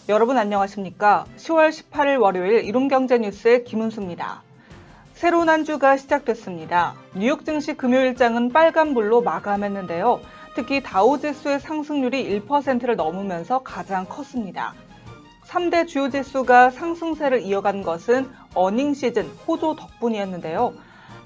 여러분 안녕하십니까? 10월 18일 월요일 이룸경제뉴스의 김은수입니다. 새로운 한 주가 시작됐습니다. 뉴욕 증시 금요일장은 빨간불로 마감했는데요. 특히 다우지수의 상승률이 1%를 넘으면서 가장 컸습니다. 3대 주요 지수가 상승세를 이어간 것은 어닝 시즌 호조 덕분이었는데요.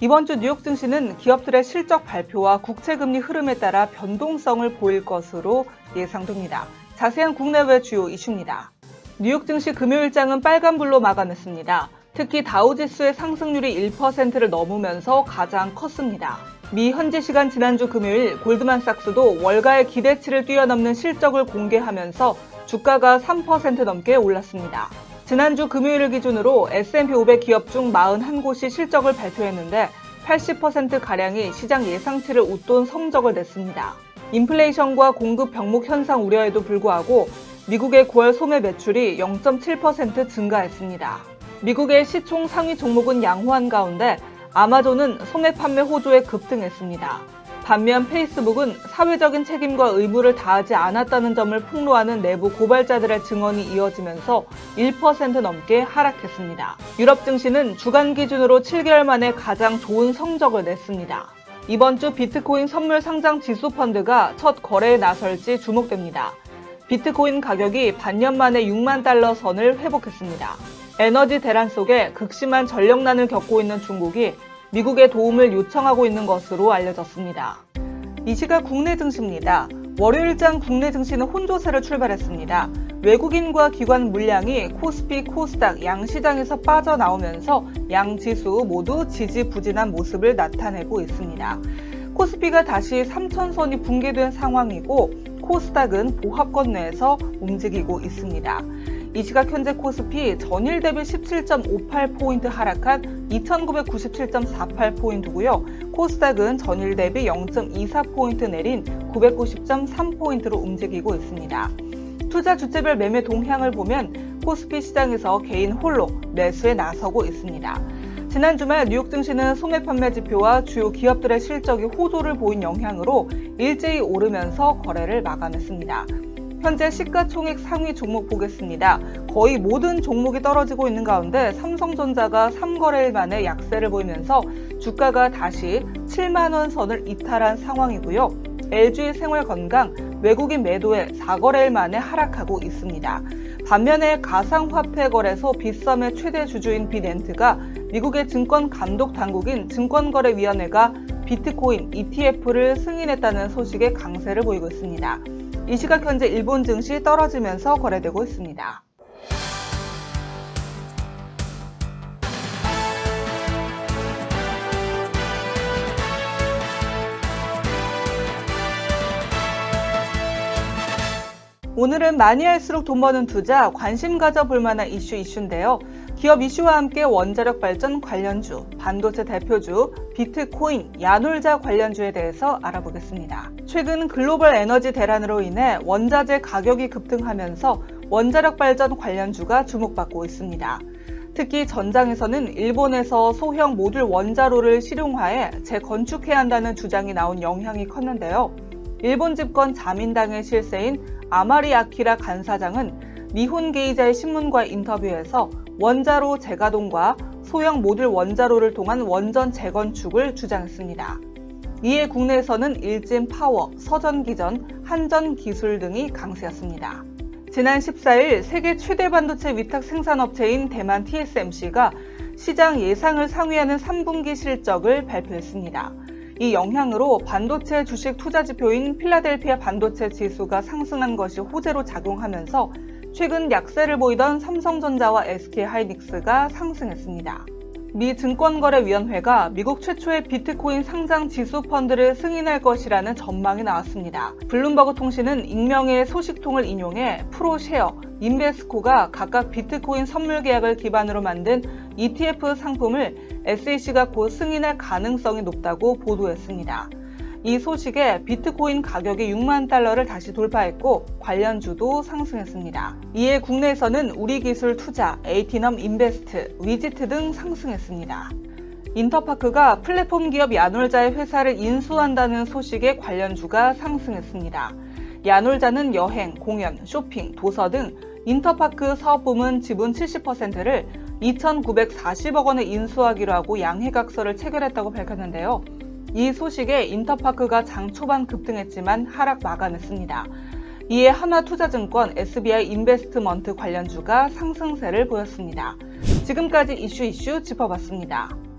이번 주 뉴욕 증시는 기업들의 실적 발표와 국채금리 흐름에 따라 변동성을 보일 것으로 예상됩니다. 자세한 국내외 주요 이슈입니다. 뉴욕 증시 금요일장은 빨간불로 마감했습니다. 특히 다우지수의 상승률이 1%를 넘으면서 가장 컸습니다. 미 현지 시간 지난주 금요일 골드만삭스도 월가의 기대치를 뛰어넘는 실적을 공개하면서 주가가 3% 넘게 올랐습니다. 지난주 금요일을 기준으로 S&P 500 기업 중 41곳이 실적을 발표했는데 80%가량이 시장 예상치를 웃돈 성적을 냈습니다. 인플레이션과 공급 병목 현상 우려에도 불구하고 미국의 9월 소매 매출이 0.7% 증가했습니다. 미국의 시총 상위 종목은 양호한 가운데 아마존은 소매 판매 호조에 급등했습니다. 반면 페이스북은 사회적인 책임과 의무를 다하지 않았다는 점을 폭로하는 내부 고발자들의 증언이 이어지면서 1% 넘게 하락했습니다. 유럽 증시는 주간 기준으로 7개월 만에 가장 좋은 성적을 냈습니다. 이번 주 비트코인 선물 상장 지수 펀드가 첫 거래에 나설지 주목됩니다. 비트코인 가격이 반년 만에 6만 달러 선을 회복했습니다. 에너지 대란 속에 극심한 전력난을 겪고 있는 중국이 미국의 도움을 요청하고 있는 것으로 알려졌습니다. 이 시각 국내 증시입니다. 월요일장 국내 증시는 혼조세로 출발했습니다. 외국인과 기관 물량이 코스피, 코스닥 양시장에서 빠져나오면서 양 지수 모두 지지부진한 모습을 나타내고 있습니다. 코스피가 다시 3,000선이 붕괴된 상황이고 코스닥은 보합권 내에서 움직이고 있습니다. 이 시각 현재 코스피 전일 대비 17.58포인트 하락한 2,997.48포인트고요. 코스닥은 전일 대비 0.24포인트 내린 990.3포인트로 움직이고 있습니다. 투자 주체별 매매 동향을 보면 코스피 시장에서 개인 홀로 매수에 나서고 있습니다. 지난 주말 뉴욕 증시는 소매 판매 지표와 주요 기업들의 실적이 호조를 보인 영향으로 일제히 오르면서 거래를 마감했습니다. 현재 시가총액 상위 종목 보겠습니다. 거의 모든 종목이 떨어지고 있는 가운데 삼성전자가 3거래일 만에 약세를 보이면서 주가가 다시 7만 원 선을 이탈한 상황이고요. LG 생활건강 외국인 매도에 4거래일 만에 하락하고 있습니다. 반면에 가상화폐 거래소 빗썸의 최대 주주인 빗엔트가 미국의 증권 감독 당국인 증권거래위원회가 비트코인 ETF를 승인했다는 소식에 강세를 보이고 있습니다. 이 시각 현재 일본 증시 떨어지면서 거래되고 있습니다. 오늘은 많이 할수록 돈 버는 투자, 관심 가져볼 만한 이슈인데요. 기업 이슈와 함께 원자력 발전 관련주, 반도체 대표주, 비트코인, 야놀자 관련주에 대해서 알아보겠습니다. 최근 글로벌 에너지 대란으로 인해 원자재 가격이 급등하면서 원자력 발전 관련주가 주목받고 있습니다. 특히 전장에서는 일본에서 소형 모듈 원자로를 실용화해 재건축해야 한다는 주장이 나온 영향이 컸는데요. 일본 집권 자민당의 실세인 아마리 아키라 간사장은 니혼 게이자의 신문과의 인터뷰에서 원자로 재가동과 소형 모듈 원자로를 통한 원전 재건축을 주장했습니다. 이에 국내에서는 일진 파워, 서전기전, 한전기술 등이 강세였습니다. 지난 14일 세계 최대 반도체 위탁 생산업체인 대만 TSMC가 시장 예상을 상회하는 3분기 실적을 발표했습니다. 이 영향으로 반도체 주식 투자 지표인 필라델피아 반도체 지수가 상승한 것이 호재로 작용하면서 최근 약세를 보이던 삼성전자와 SK하이닉스가 상승했습니다. 미 증권거래위원회가 미국 최초의 비트코인 상장 지수 펀드를 승인할 것이라는 전망이 나왔습니다. 블룸버그 통신은 익명의 소식통을 인용해 프로쉐어, 인베스코가 각각 비트코인 선물 계약을 기반으로 만든 ETF 상품을 SEC가 곧 승인할 가능성이 높다고 보도했습니다. 이 소식에 비트코인 가격이 6만 달러를 다시 돌파했고 관련주도 상승했습니다. 이에 국내에서는 우리기술 투자, 에이티넘 인베스트, 위지트 등 상승했습니다. 인터파크가 플랫폼 기업 야놀자의 회사를 인수한다는 소식에 관련주가 상승했습니다. 야놀자는 여행, 공연, 쇼핑, 도서 등 인터파크 사업부문 지분 70%를 2,940억 원에 인수하기로 하고 양해각서를 체결했다고 밝혔는데요. 이 소식에 인터파크가 장 초반 급등했지만 하락 마감했습니다. 이에 하나투자증권, SBI 인베스트먼트 관련주가 상승세를 보였습니다. 지금까지 이슈 짚어봤습니다.